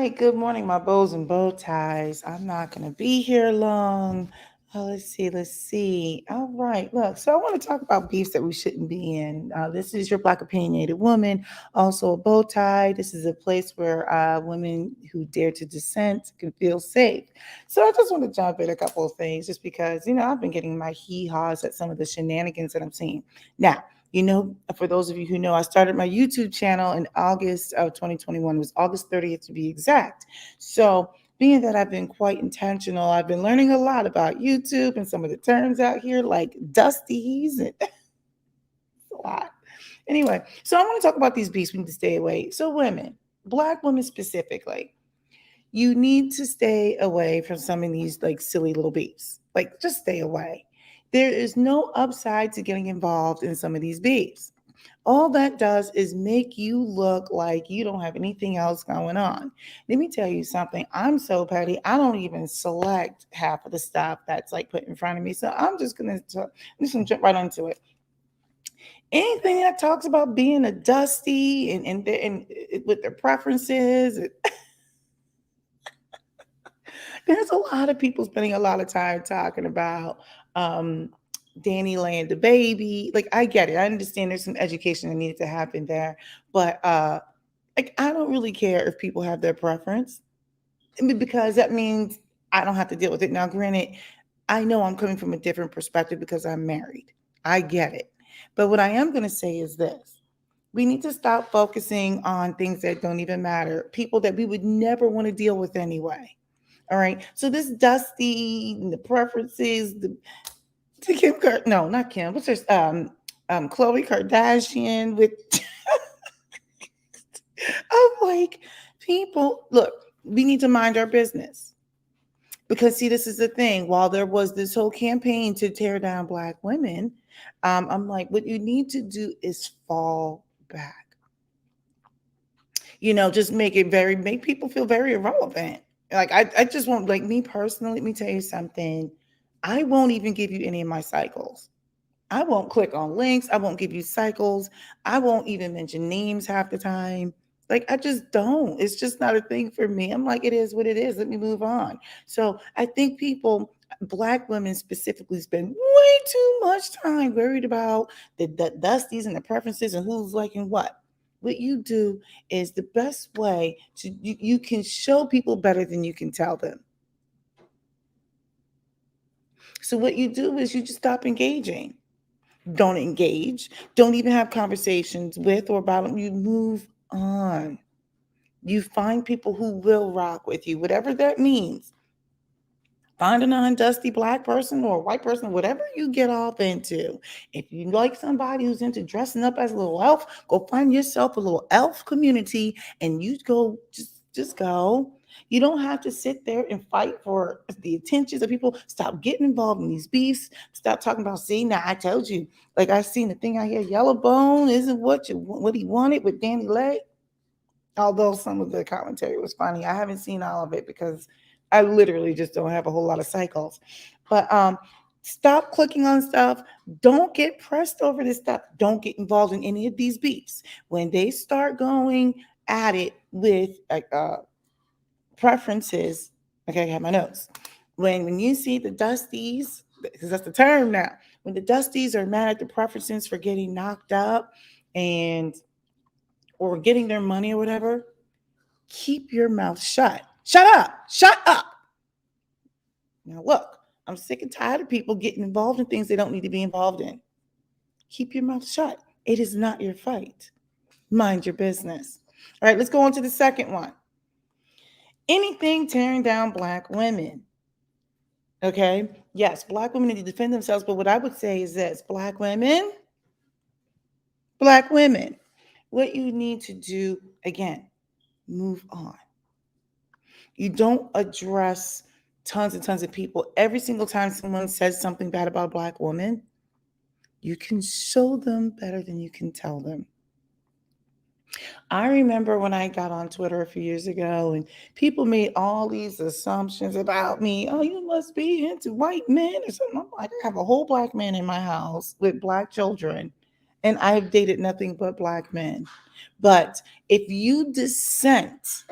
right, good morning, my bows and bow ties. I'm not going to be here long. Let's see. All right, look, so I want to talk about beefs that we shouldn't be in. This is your Black opinionated woman, also a bow tie. This is a place where women who dare to dissent can feel safe. So I just want to jump in a couple of things just because, I've been getting my hee haws at some of the shenanigans that I'm seeing. Now, for those of you who know, I started my YouTube channel in August of 2021. It was August 30th to be exact. So, being that I've been quite intentional, I've been learning a lot about YouTube and some of the terms out here, like dusties and a lot. Anyway, so I want to talk about these beasts we need to stay away. So, women, Black women specifically, you need to stay away from some of these like silly little beefs. Like, just stay away. There is no upside to getting involved in some of these beefs. All that does is make you look like you don't have anything else going on. Let me tell you something. I'm so petty. I don't even select half of the stuff that's like put in front of me. So I'm just gonna jump right into it. Anything that talks about being a dusty and with their preferences, there's a lot of people spending a lot of time talking about um, Danny laying the baby. Like, I get it. I understand there's some education that needs to happen there. But like, I don't really care if people have their preference. I mean, because that means I don't have to deal with it. Now, granted, I know I'm coming from a different perspective because I'm married. I get it. But what I am going to say is this. We need to stop focusing on things that don't even matter, people that we would never want to deal with anyway. All right. So this Dusty, the preferences, the Kim, no, not Kim. What's her? Khloe Kardashian with. I'm like, people, look, we need to mind our business because see, this is the thing. While there was this whole campaign to tear down Black women, I'm like, what you need to do is fall back. Just make people feel very irrelevant. Like I just won't like me personally, let me tell you something. I won't even give you any of my cycles. I won't click on links. I won't give you cycles. I won't even mention names half the time. Like I just don't. It's just not a thing for me. I'm like, it is what it is. Let me move on. So I think people, Black women specifically, spend way too much time worried about the dusties and the preferences and who's liking what. What you do is the best way to you can show people better than you can tell them. So what you do is you just stop engaging. Don't engage. Don't even have conversations with or about them. You move on. You find people who will rock with you, whatever that means. Find a non-dusty Black person or a white person, whatever you get off into. If you like somebody who's into dressing up as a little elf, go find yourself a little elf community and you go just go. You don't have to sit there and fight for the attentions of people. Stop getting involved in these beefs. Stop talking about, see, now I told you. Like I seen the thing out here, yellow bone isn't what he wanted with Danny Lay. Although some of the commentary was funny. I haven't seen all of it because I literally just don't have a whole lot of cycles. But stop clicking on stuff. Don't get pressed over this stuff. Don't get involved in any of these beefs. When they start going at it with preferences, okay, I have my notes. When you see the dusties, because that's the term now, when the dusties are mad at the preferences for getting knocked up and or getting their money or whatever, keep your mouth shut. Shut up. Shut up. Now, look, I'm sick and tired of people getting involved in things they don't need to be involved in. Keep your mouth shut. It is not your fight. Mind your business. All right, let's go on to the second one. Anything tearing down Black women. Okay, yes, Black women need to defend themselves, but what I would say is this: Black women, what you need to do again, move on. You don't address tons and tons of people. Every single time someone says something bad about a Black woman, you can show them better than you can tell them. I remember when I got on Twitter a few years ago and people made all these assumptions about me. Oh, you must be into white men or something. I'm like, I have a whole Black man in my house with Black children, and I've dated nothing but Black men. But if you dissent,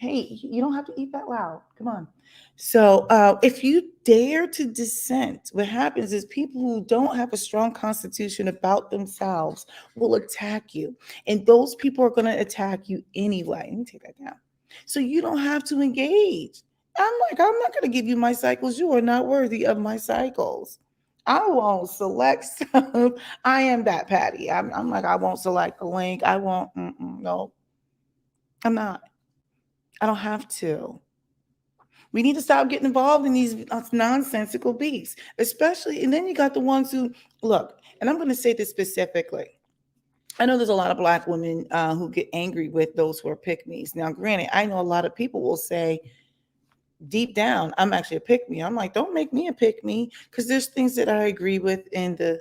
Hey, you don't have to eat that loud. Come on. So, if you dare to dissent, what happens is people who don't have a strong constitution about themselves will attack you. And those people are going to attack you anyway. Let me take that down. So, you don't have to engage. I'm not going to give you my cycles. You are not worthy of my cycles. I won't select stuff. I am that Patty. I'm like, I won't select the link. I won't. No, I'm not. I don't have to. We need to stop getting involved in these nonsensical beefs, especially. And then you got the ones who look, and I'm going to say this specifically. I know there's a lot of Black women who get angry with those who are pick me's. Now, granted, I know a lot of people will say, deep down, I'm actually a pick me. I'm like, don't make me a pick me because there's things that I agree with in the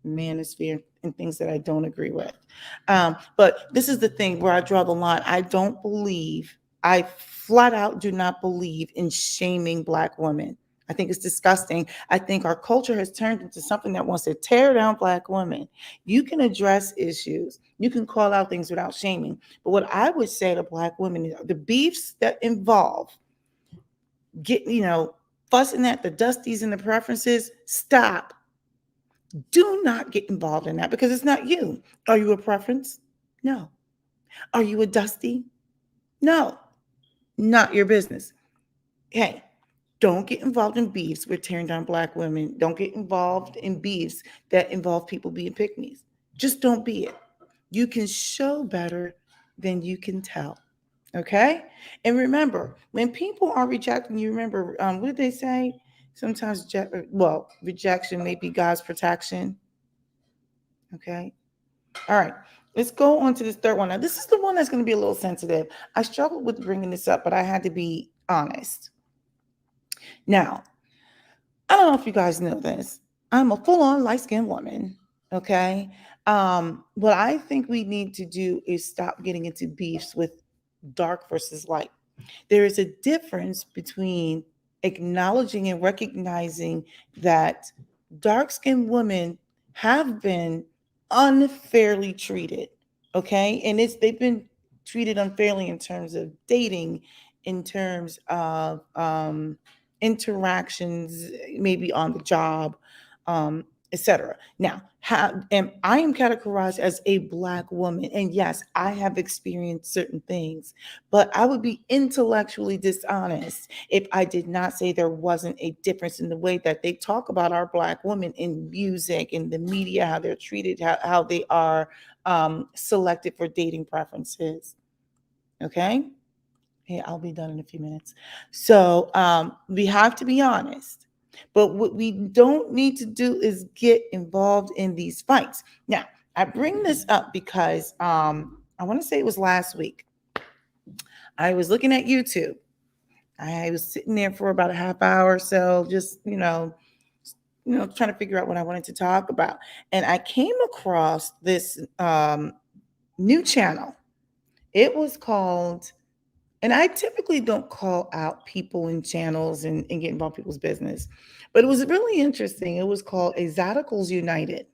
manosphere and things that I don't agree with. But this is the thing where I draw the line. I flat out do not believe in shaming Black women. I think it's disgusting. I think our culture has turned into something that wants to tear down Black women. You can address issues, you can call out things without shaming. But what I would say to Black women is the beefs that involve get fussing at the dusties and the preferences, stop. Do not get involved in that because it's not you. Are you a preference? No. Are you a dusty? No. Not your business. Hey, don't get involved in beefs with tearing down Black women. Don't get involved in beefs that involve people being pick me's. Just don't be it. You can show better than you can tell. Okay. And remember, when people are rejecting you, remember, what did they say? Sometimes, rejection may be God's protection. Okay. All right. Let's go on to this third one. Now, this is the one that's going to be a little sensitive. I struggled with bringing this up, but I had to be honest. Now, I don't know if you guys know this. I'm a full on light skinned woman. Okay. What I think we need to do is stop getting into beefs with dark versus light. There is a difference between acknowledging and recognizing that dark skinned women have been unfairly treated. Okay. And they've been treated unfairly in terms of dating, in terms of interactions, maybe on the job, etc. Now, I am categorized as a Black woman, and yes, I have experienced certain things, but I would be intellectually dishonest if I did not say there wasn't a difference in the way that they talk about our Black women in music, in the media, how they're treated, how they are selected for dating preferences. Okay. Hey, I'll be done in a few minutes. So we have to be honest. But what we don't need to do is get involved in these fights. Now, I bring this up because I want to say it was last week. I was looking at YouTube. I was sitting there for about a half hour or so, just trying to figure out what I wanted to talk about. And I came across this new channel. It was called, and I typically don't call out people in channels and get involved in people's business, but it was really interesting. It was called Exoticals United.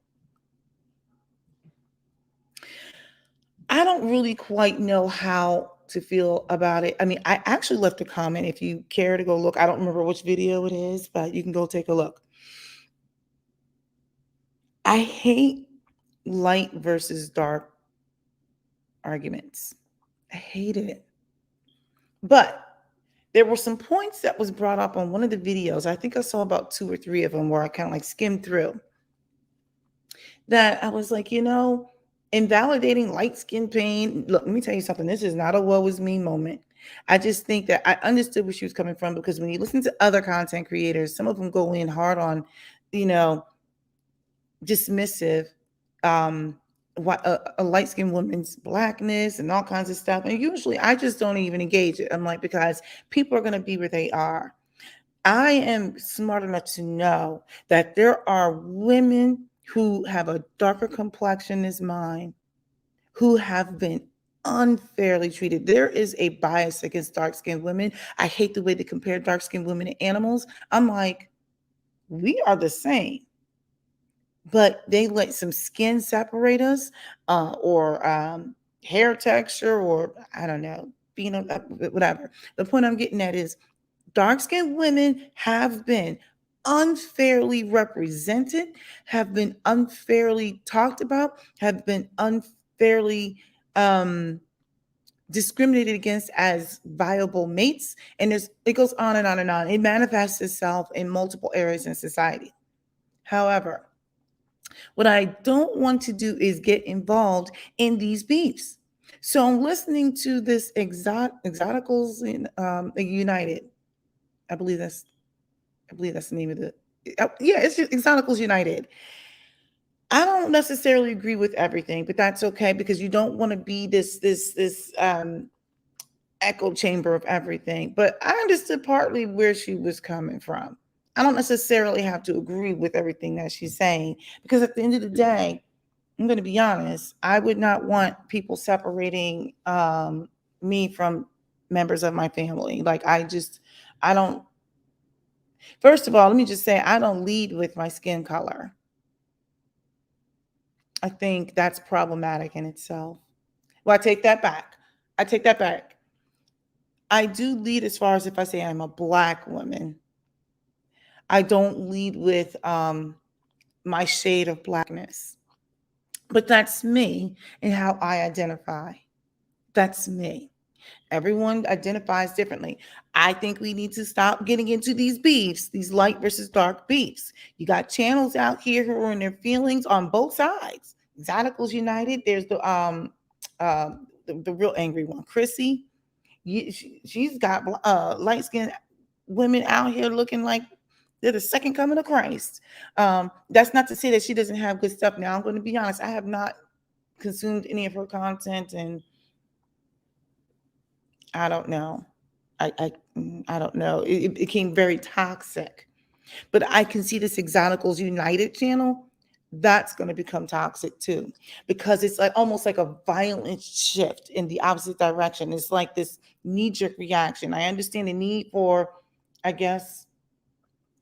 I don't really quite know how to feel about it. I mean, I actually left a comment if you care to go look. I don't remember which video it is, but you can go take a look. I hate light versus dark arguments. I hate it. But there were some points that was brought up on one of the videos. I think I saw about 2 or 3 of them where I kind of like skimmed through that I was like, invalidating light skin pain. Look, let me tell you something. This is not a woe is me moment. I just think that I understood where she was coming from because when you listen to other content creators, some of them go in hard on, you know, dismissive, what a light skinned woman's blackness and all kinds of stuff. And usually I just don't even engage it. I'm like, because people are going to be where they are. I am smart enough to know that there are women who have a darker complexion as mine who have been unfairly treated. There is a bias against dark skinned women. I hate the way they compare dark skinned women to animals. I'm like, we are the same, but they let some skin separate us or hair texture, or I don't know. whatever. The point I'm getting at is dark skinned women have been unfairly represented, have been unfairly talked about, have been unfairly um, discriminated against as viable mates. And it goes on and on and on. It manifests itself in multiple areas in society. However, what I don't want to do is get involved in these beefs. So I'm listening to this Exoticals United. I believe that's the name of the. Yeah, it's just Exoticals United. I don't necessarily agree with everything, but that's okay because you don't want to be this echo chamber of everything. But I understood partly where she was coming from. I don't necessarily have to agree with everything that she's saying because at the end of the day, I'm going to be honest. I would not want people separating me from members of my family. Like I don't. First of all, let me just say I don't lead with my skin color. I think that's problematic in itself. Well, I take that back. I take that back. I do lead as far as if I say I'm a black woman. I don't lead with my shade of blackness. But that's me and how I identify. That's me. Everyone identifies differently. I think we need to stop getting into these beefs, these light versus dark beefs. You got channels out here who are in their feelings on both sides. Exoticals United. There's the real angry one, Chrissy. She's got light skinned women out here looking like they're the second coming of Christ. That's not to say that she doesn't have good stuff. Now I'm going to be honest. I have not consumed any of her content, and I don't know. I don't know. It became very toxic. But I can see this Exoticals United channel. That's going to become toxic too, because it's like almost like a violent shift in the opposite direction. It's like this knee-jerk reaction. I understand the need for, I guess,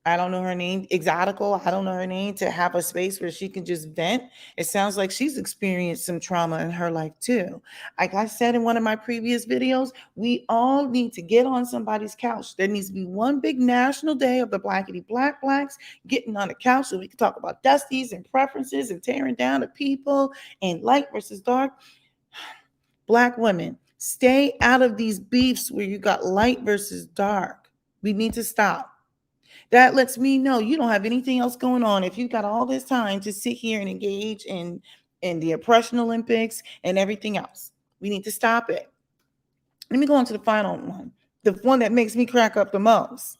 I don't know her name, Exotical, I don't know her name, to have a space where she can just vent. It sounds like she's experienced some trauma in her life too. Like I said in one of my previous videos, we all need to get on somebody's couch. There needs to be one big national day of the blackity black blacks getting on the couch so we can talk about dusties and preferences and tearing down the people and light versus dark. Black women, stay out of these beefs where you got light versus dark. We need to stop. That lets me know you don't have anything else going on. If you've got all this time to sit here and engage in the oppression Olympics and everything else, we need to stop it. Let me go on to the final one, the one that makes me crack up the most.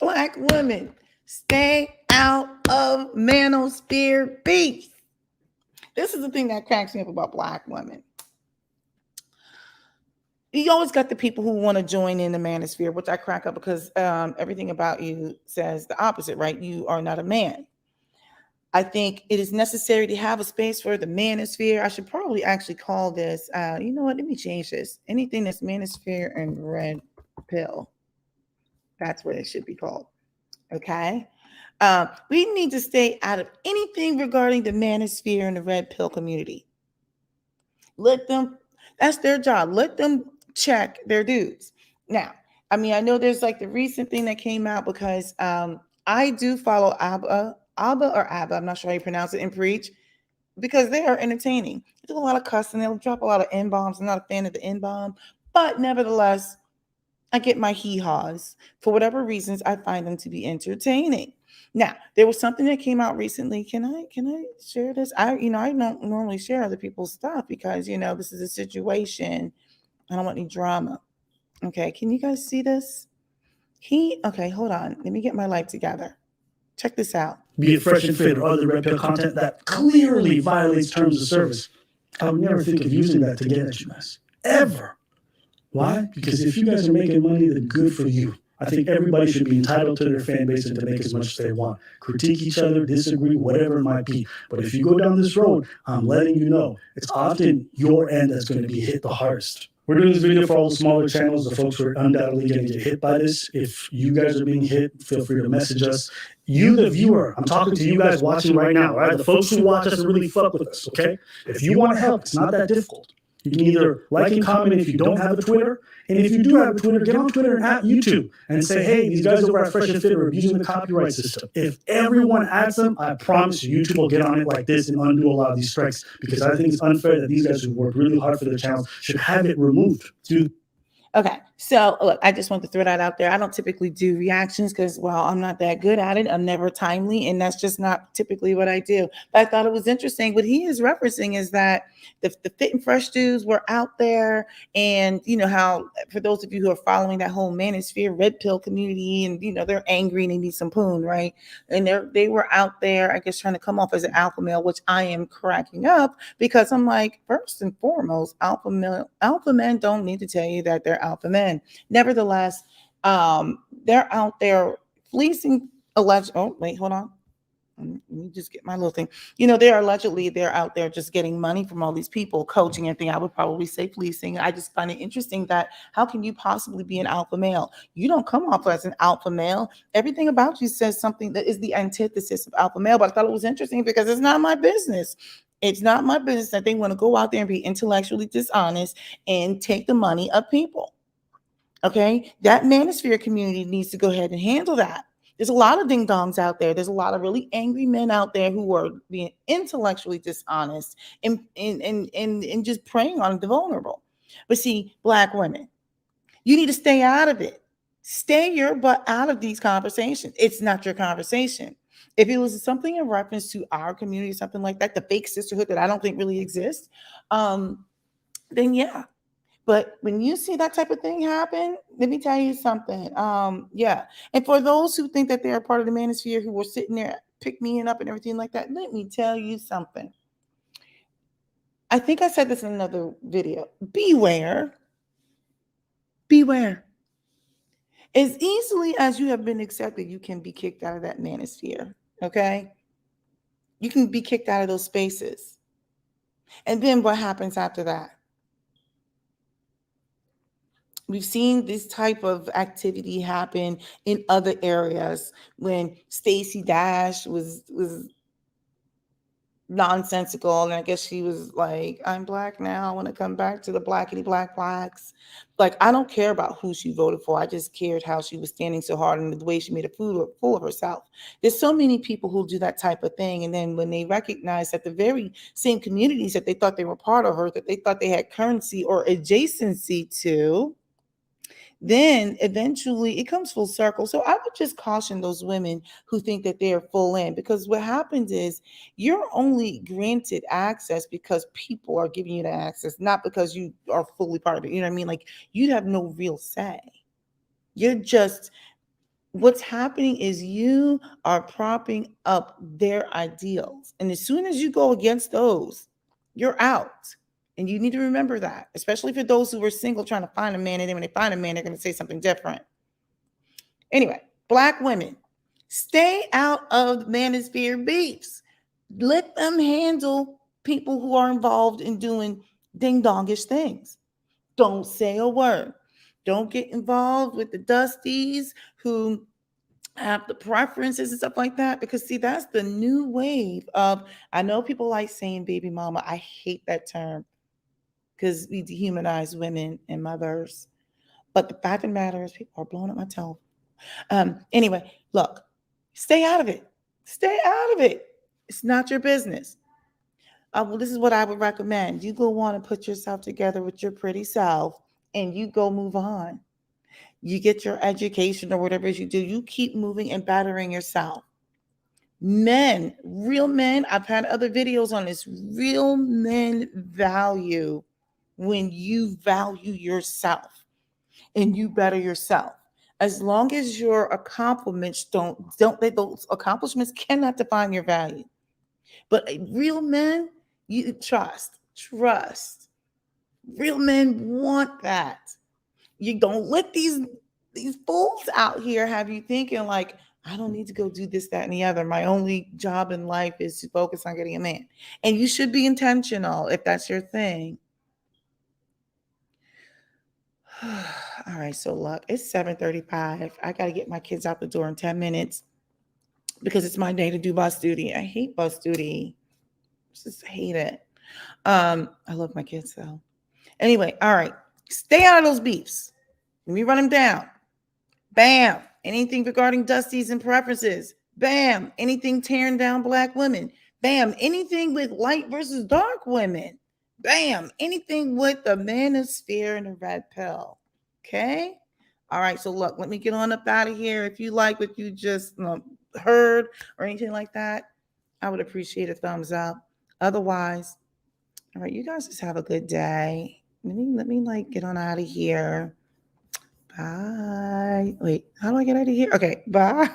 Black women, stay out of Manosphere beef. This is the thing that cracks me up about black women. You always got the people who want to join in the manosphere, which I crack up because everything about you says the opposite, right? You are not a man. I think it is necessary to have a space for the manosphere. I should probably actually call this, you know what, let me change this. Anything that's manosphere and red pill. That's what it should be called. Okay. We need to stay out of anything regarding the manosphere and the red pill community. Let them, that's their job. Let them check their dues. Now, I mean, I know there's like the recent thing that came out because I do follow Abba, I'm not sure how you pronounce it, and Preach, because they are entertaining. They do a lot of cussing. They'll drop a lot of N-bombs. I'm not a fan of the N-bomb, but nevertheless, I get my haws. For whatever reasons, I find them to be entertaining. Now, there was something that came out recently. Can I share this? I don't normally share other people's stuff because this is a situation. I don't want any drama. Okay, can you guys see this? Okay, hold on. Let me get my life together. Check this out. Be it fresh and fit or other red pill content that clearly violates terms of service. I would never think of using that to get at you guys. Ever. Why? Because if you guys are making money, then good for you. I think everybody should be entitled to their fan base and to make as much as they want. Critique each other, disagree, whatever it might be. But if you go down this road, I'm letting you know, it's often your end that's going to be hit the hardest. We're doing this video for all the smaller channels, the folks who are undoubtedly going to get hit by this. If you guys are being hit, feel free to message us. You, the viewer, I'm talking to you guys watching right now, right? The folks who watch us and really fuck with us, okay? If you want to help, it's not that difficult. You can either like and comment if you don't have a Twitter. And if you do have a Twitter, get on Twitter and at YouTube and say, hey, these guys over at Fresh and Fit are abusing the copyright system. If everyone adds them, I promise you, YouTube will get on it like this and undo a lot of these strikes, because I think it's unfair that these guys who worked really hard for their channels should have it removed. Okay, so look, I just want to throw that out there. I don't typically do reactions because, well, I'm not that good at it. I'm never timely, and that's just not typically what I do. But I thought it was interesting. What he is referencing is that the fit and fresh dudes were out there, and you know how, for those of you who are following that whole Manosphere red pill community, and you know they're angry and they need some poon, right? And they were out there, I guess, trying to come off as an alpha male, which I am cracking up because I'm like, first and foremost, alpha men don't need to tell you that they're alpha men. Nevertheless, they're out there fleecing alleged. Oh, wait, hold on. Let me just get my little thing. You know, they're out there just getting money from all these people, coaching and thing. I would probably say fleecing. I just find it interesting that how can you possibly be an alpha male? You don't come off as an alpha male. Everything about you says something that is the antithesis of alpha male. But I thought it was interesting because it's not my business. It's not my business that they want to go out there and be intellectually dishonest and take the money of people. Okay, that manosphere community needs to go ahead and handle that. There's a lot of ding dongs out there. There's a lot of really angry men out there who are being intellectually dishonest and just preying on the vulnerable. But see, Black women, you need to stay out of it. Stay your butt out of these conversations. It's not your conversation. If it was something in reference to our community, something like that, the fake sisterhood that I don't think really exists, then yeah, but when you see that type of thing happen, let me tell you something. Yeah. And for those who think that they're part of the manosphere who were sitting there pick me up and everything like that, let me tell you something. I think I said this in another video. Beware. Beware. As easily as you have been accepted, you can be kicked out of that manosphere. Okay. You can be kicked out of those spaces. And then what happens after that? We've seen this type of activity happen in other areas when Stacey Dash was nonsensical, and I guess she was like, I'm Black now, I want to come back to the blackity black blacks. Like, I don't care about who she voted for. I just cared how she was standing so hard and the way she made a fool of herself. There's so many people who do that type of thing, and then when they recognize that the very same communities that they thought they were part of, her, that they thought they had currency or adjacency to, then eventually it comes full circle. So I would just caution those women who think that they're full in, because what happens is you're only granted access because people are giving you the access, not because you are fully part of it. You know what I mean? Like, you have no real say. You're just, what's happening is you are propping up their ideals. And as soon as you go against those, you're out. And you need to remember that, especially for those who are single trying to find a man. And then when they find a man, they're going to say something different. Anyway, Black women, stay out of manosphere beefs. Let them handle people who are involved in doing ding dongish things. Don't say a word. Don't get involved with the dusties who have the preferences and stuff like that, because see, that's the new wave of, I know people like saying baby mama. I hate that term because we dehumanize women in my verse. But the fact of the matter is people are blowing up my toe. Anyway, look, stay out of it. Stay out of it. It's not your business. Well, this is what I would recommend. You go on and put yourself together with your pretty self, and you go move on. You get your education or whatever it is you do. You keep moving and bettering yourself. Men, real men, I've had other videos on this. Real men value when you value yourself and you better yourself. As long as your accomplishments don't let those accomplishments cannot define your value. But real men, you trust. Real men want that. You don't let these fools out here have you thinking like, I don't need to go do this, that, and the other. My only job in life is to focus on getting a man. And you should be intentional if that's your thing. All right, so look, it's 7:35. I got to get my kids out the door in 10 minutes because it's my day to do bus duty. I hate bus duty. Just hate it. I love my kids though. Anyway, all right. Stay out of those beefs. Let me run them down. Bam. Anything regarding Dusty's and preferences. Bam. Anything tearing down black women. Bam. Anything with light versus dark women. Bam. Anything with the Manosphere and the red pill. Okay. All right. So look, let me get on up out of here. If you like what you just heard or anything like that, I would appreciate a thumbs up. Otherwise, all right, you guys just have a good day. Let me like get on out of here. Bye. Wait, how do I get out of here? Okay, bye.